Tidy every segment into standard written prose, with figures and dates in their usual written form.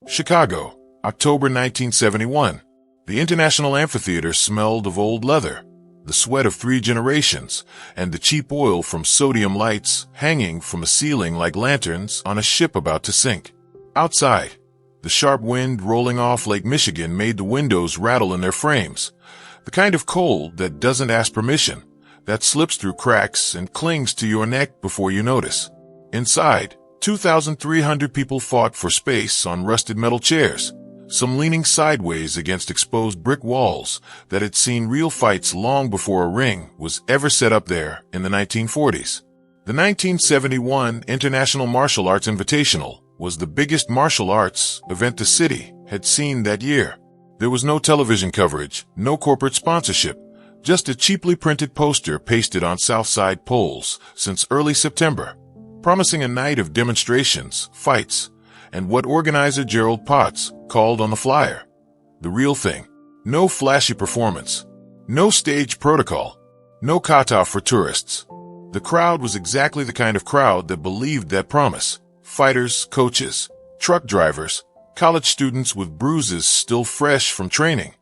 Chicago, October 1971. The International Amphitheater smelled of old leather, the sweat of 3 generations, and the cheap oil from sodium lights hanging from the ceiling like lanterns on a ship about to sink. Outside, the sharp wind rolling off Lake Michigan made the windows rattle in their frames, the kind of cold that doesn't ask permission, that slips through cracks and clings to your neck before you notice. Inside, 2,300 people fought for space on rusted metal chairs, some leaning sideways against exposed brick walls that had seen real fights long before a ring was ever set up there in the 1940s. The 1971 International Martial Arts Invitational was the biggest martial arts event the city had seen that year. There was no television coverage, no corporate sponsorship, just a cheaply printed poster pasted on South Side poles since early September, promising a night of demonstrations, fights, and what organizer Gerald Potts called on the flyer, the real thing. No flashy performance, no stage protocol, no kata for tourists. The crowd was exactly the kind of crowd that believed that promise. Fighters, coaches, truck drivers, college students with bruises still fresh from training,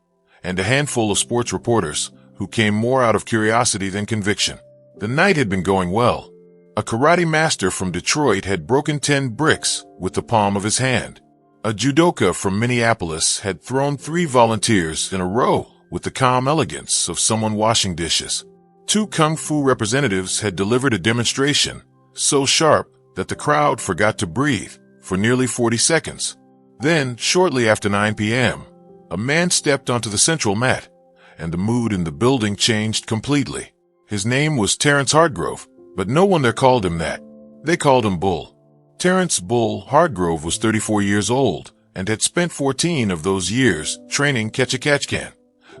and a handful of sports reporters who came more out of curiosity than conviction. The night had been going well. A karate master from Detroit had broken 10 bricks with the palm of his hand. A judoka from Minneapolis had thrown 3 volunteers in a row with the calm elegance of someone washing dishes. 2 kung fu representatives had delivered a demonstration so sharp that the crowd forgot to breathe for nearly 40 seconds. Then, shortly after 9 p.m., a man stepped onto the central mat, and the mood in the building changed completely. His name was Terrence Hardgrove, but no one there called him that. They called him Bull. Terrence "Bull" Hardgrove was 34 years old and had spent 14 of those years training Catch-a-Catch-Can,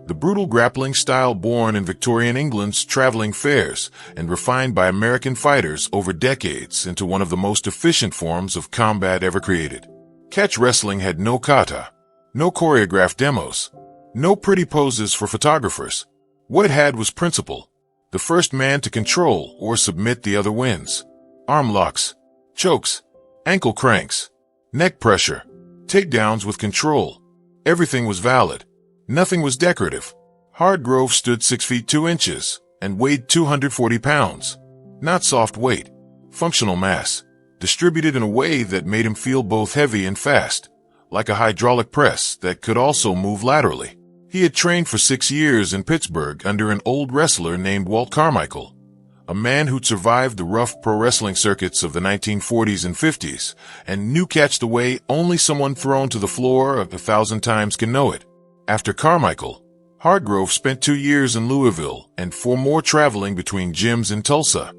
the brutal grappling style born in Victorian England's traveling fairs and refined by American fighters over decades into one of the most efficient forms of combat ever created. Catch wrestling had no kata, no choreographed demos, no pretty poses for photographers. What it had was principle. The first man to control or submit the other wins. Arm locks, chokes, ankle cranks, neck pressure, takedowns with control. Everything was valid. Nothing was decorative. Hardgrove stood 6 feet 2 inches and weighed 240 pounds. Not soft weight, functional mass, distributed in a way that made him feel both heavy and fast, like a hydraulic press that could also move laterally. He had trained for 6 years in Pittsburgh under an old wrestler named Walt Carmichael, a man who'd survived the rough pro wrestling circuits of the 1940s and 50s and knew catch the way only someone thrown to the floor 1,000 times can know it. After Carmichael, Hardgrove spent 2 years in Louisville and 4 more traveling between gyms in Tulsa,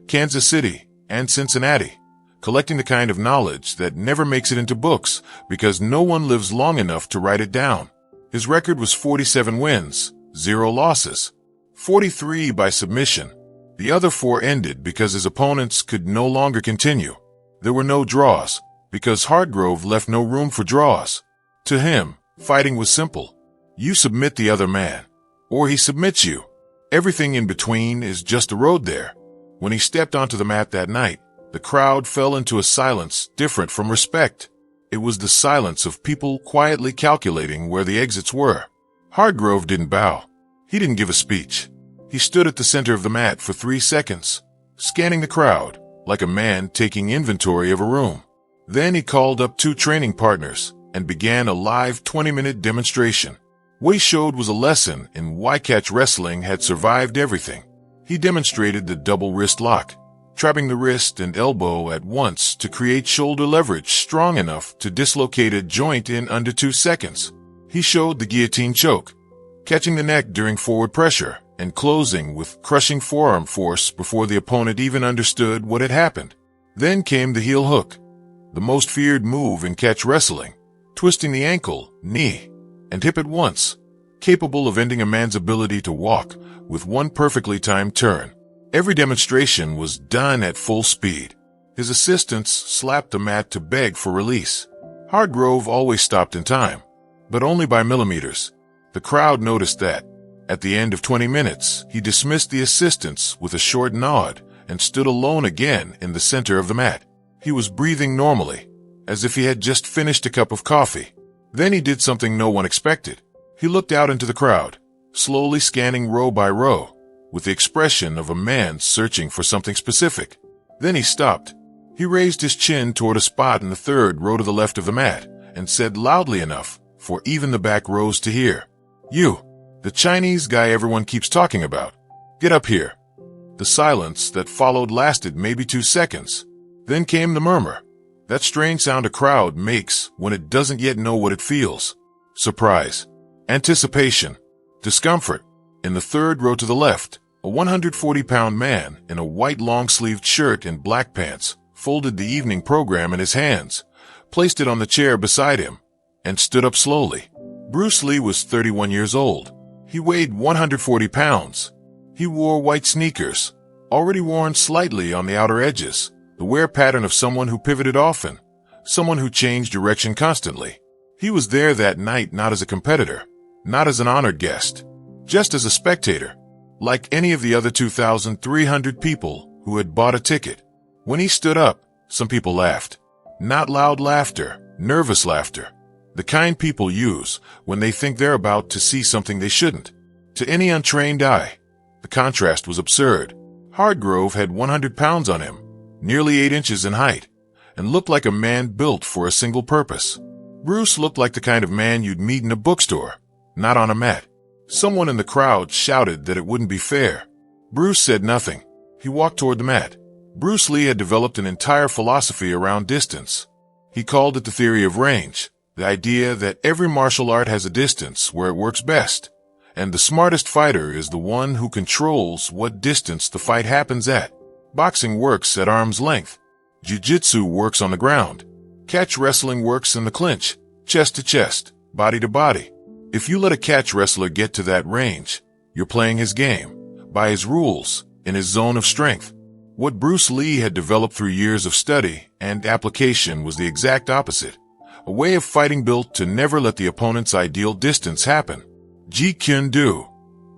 Kansas City, and Cincinnati, collecting the kind of knowledge that never makes it into books because no one lives long enough to write it down. His record was 47 wins, 0 losses, 43 by submission. The other 4 ended because his opponents could no longer continue. There were no draws, because Hardgrove left no room for draws. To him, fighting was simple. You submit the other man, or he submits you. Everything in between is just a road there. When he stepped onto the mat that night, the crowd fell into a silence different from respect. It was the silence of people quietly calculating where the exits were. Hardgrove didn't bow. He didn't give a speech. He stood at the center of the mat for 3 seconds, scanning the crowd like a man taking inventory of a room. Then he called up 2 training partners and began a live 20-minute demonstration. What he showed was a lesson in why catch wrestling had survived everything. He demonstrated the double wrist lock, trapping the wrist and elbow at once to create shoulder leverage strong enough to dislocate a joint in under 2 seconds. He showed the guillotine choke, catching the neck during forward pressure and closing with crushing forearm force before the opponent even understood what had happened. Then came the heel hook, the most feared move in catch wrestling, twisting the ankle, knee, and hip at once, capable of ending a man's ability to walk with one perfectly timed turn. Every demonstration was done at full speed. His assistants slapped the mat to beg for release. Hardgrove always stopped in time, but only by millimeters. The crowd noticed that. At the end of 20 minutes, he dismissed the assistants with a short nod and stood alone again in the center of the mat. He was breathing normally, as if he had just finished a cup of coffee. Then he did something no one expected. He looked out into the crowd, slowly scanning row by row, with the expression of a man searching for something specific. Then he stopped. He raised his chin toward a spot in the third row to the left of the mat, and said loudly enough for even the back rows to hear, "You, the Chinese guy everyone keeps talking about. Get up here." The silence that followed lasted maybe 2 seconds. Then came the murmur. That strange sound a crowd makes when it doesn't yet know what it feels. Surprise, anticipation, discomfort. In the third row to the left, a 140-pound man in a white long-sleeved shirt and black pants folded the evening program in his hands, placed it on the chair beside him, and stood up slowly. Bruce Lee was 31 years old. He weighed 140 pounds. He wore white sneakers, already worn slightly on the outer edges, the wear pattern of someone who pivoted often, someone who changed direction constantly. He was there that night not as a competitor, not as an honored guest, just as a spectator, like any of the other 2,300 people who had bought a ticket. When he stood up, some people laughed. Not loud laughter, nervous laughter, the kind people use when they think they're about to see something they shouldn't. To any untrained eye, the contrast was absurd. Hardgrove had 100 pounds on him, nearly 8 inches in height, and looked like a man built for a single purpose. Bruce looked like the kind of man you'd meet in a bookstore, not on a mat. Someone in the crowd shouted that it wouldn't be fair. Bruce said nothing. He walked toward the mat. Bruce Lee had developed an entire philosophy around distance. He called it the theory of range, the idea that every martial art has a distance where it works best, and the smartest fighter is the one who controls what distance the fight happens at. Boxing works at arm's length. Jiu-jitsu works on the ground. Catch wrestling works in the clinch, chest to chest, body to body. If you let a catch wrestler get to that range, you're playing his game, by his rules, in his zone of strength. What Bruce Lee had developed through years of study and application was the exact opposite, a way of fighting built to never let the opponent's ideal distance happen. Jeet Kune Do,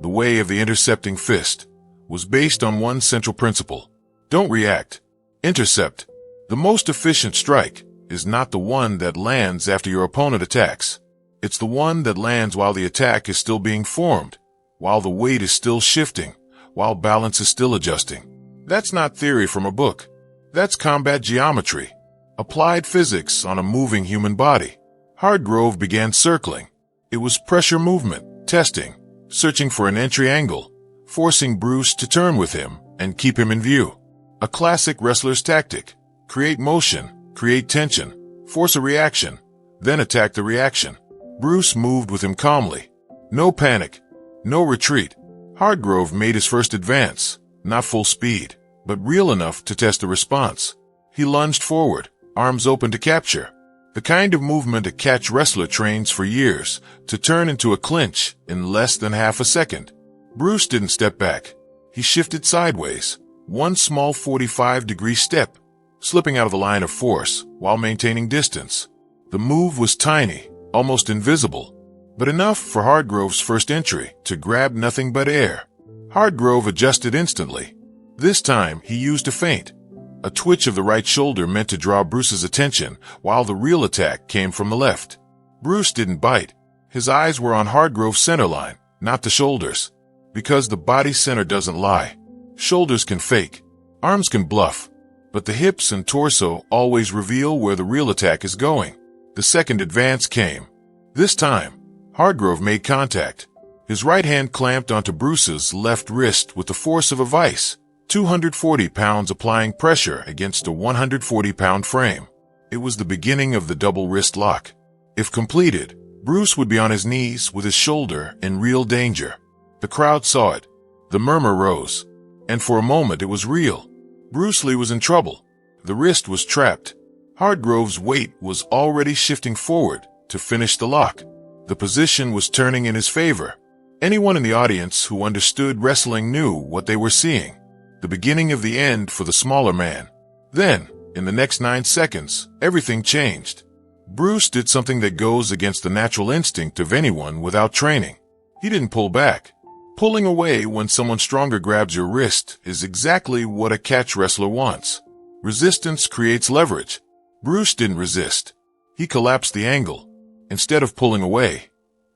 the way of the intercepting fist, was based on one central principle. Don't react. Intercept. The most efficient strike is not the one that lands after your opponent attacks. It's the one that lands while the attack is still being formed, while the weight is still shifting, while balance is still adjusting. That's not theory from a book. That's combat geometry, applied physics on a moving human body. Hardgrove began circling. It was pressure movement, testing, searching for an entry angle, forcing Bruce to turn with him and keep him in view. A classic wrestler's tactic. Create motion, create tension, force a reaction, then attack the reaction. Bruce moved with him calmly. No panic, no retreat. Hardgrove made his first advance, not full speed, but real enough to test the response. He lunged forward, arms open to capture. The kind of movement a catch wrestler trains for years to turn into a clinch in less than half a second. Bruce didn't step back. He shifted sideways, one small 45-degree step, slipping out of the line of force while maintaining distance. The move was tiny, almost invisible, but enough for Hardgrove's first entry to grab nothing but air. Hardgrove adjusted instantly. This time, he used a feint, a twitch of the right shoulder meant to draw Bruce's attention, while the real attack came from the left. Bruce didn't bite. His eyes were on Hardgrove's center line, not the shoulders. Because the body center doesn't lie. Shoulders can fake. Arms can bluff. But the hips and torso always reveal where the real attack is going. The second advance came. This time, Hardgrove made contact. His right hand clamped onto Bruce's left wrist with the force of a vice, 240 pounds applying pressure against a 140-pound frame. It was the beginning of the double wrist lock. If completed, Bruce would be on his knees with his shoulder in real danger. The crowd saw it. The murmur rose. And for a moment it was real. Bruce Lee was in trouble. The wrist was trapped. Hardgrove's weight was already shifting forward to finish the lock. The position was turning in his favor. Anyone in the audience who understood wrestling knew what they were seeing. The beginning of the end for the smaller man. Then, in the next 9 seconds, everything changed. Bruce did something that goes against the natural instinct of anyone without training. He didn't pull back. Pulling away when someone stronger grabs your wrist is exactly what a catch wrestler wants. Resistance creates leverage. Bruce didn't resist. He collapsed the angle. Instead of pulling away,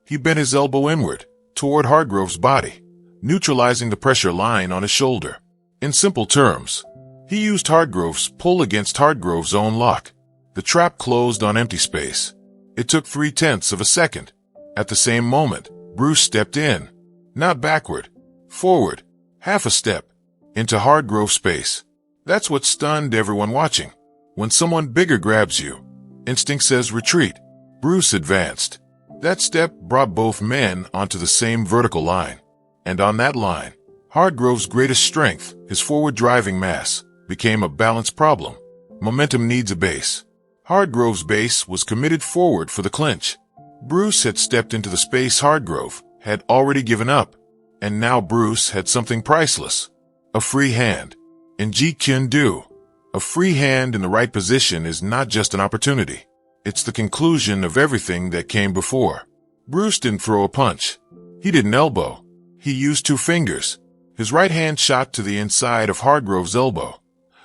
he bent his elbow inward, toward Hargrove's body, neutralizing the pressure line on his shoulder. In simple terms, he used Hargrove's pull against Hargrove's own lock. The trap closed on empty space. It took 0.3 of a second. At the same moment, Bruce stepped in, not backward, forward, half a step, into Hargrove's space. That's what stunned everyone watching. When someone bigger grabs you, instinct says retreat. Bruce advanced. That step brought both men onto the same vertical line. And on that line, Hargrove's greatest strength, his forward driving mass, became a balance problem. Momentum needs a base. Hargrove's base was committed forward for the clinch. Bruce had stepped into the space Hargrove had already given up. And now Bruce had something priceless. A free hand. In Jeet Kune Do, a free hand in the right position is not just an opportunity. It's the conclusion of everything that came before. Bruce didn't throw a punch. He didn't elbow. He used 2 fingers. His right hand shot to the inside of Hargrove's elbow,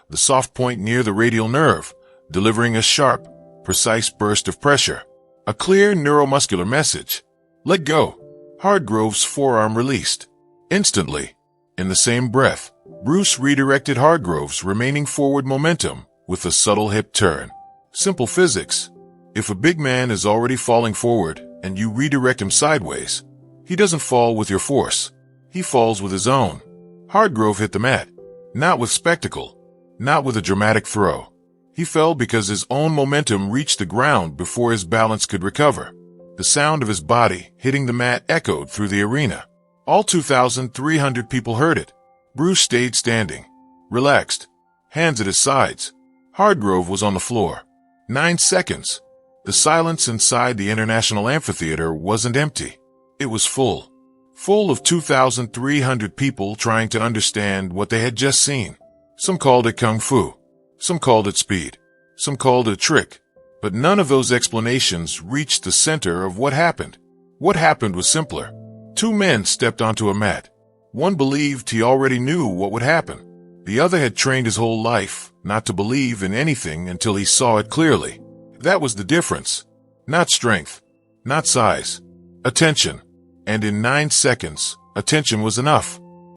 the soft point near the radial nerve, delivering a sharp, precise burst of pressure. A clear neuromuscular message. Let go. Hargrove's forearm released. Instantly, in the same breath, Bruce redirected Hargrove's remaining forward momentum with a subtle hip turn. Simple physics. If a big man is already falling forward and you redirect him sideways, he doesn't fall with your force. He falls with his own. Hargrove hit the mat. Not with spectacle. Not with a dramatic throw. He fell because his own momentum reached the ground before his balance could recover. The sound of his body hitting the mat echoed through the arena. All 2,300 people heard it. Bruce stayed standing, relaxed, hands at his sides. Hargrove was on the floor. 9 seconds. The silence inside the International Amphitheater wasn't empty. It was full. Full of 2,300 people trying to understand what they had just seen. Some called it kung fu. Some called it speed. Some called it a trick. But none of those explanations reached the center of what happened. What happened was simpler. 2 men stepped onto a mat. One believed he already knew what would happen. The other had trained his whole life not to believe in anything until he saw it clearly. That was the difference. Not strength. Not size. Attention. And in 9 seconds, attention was enough.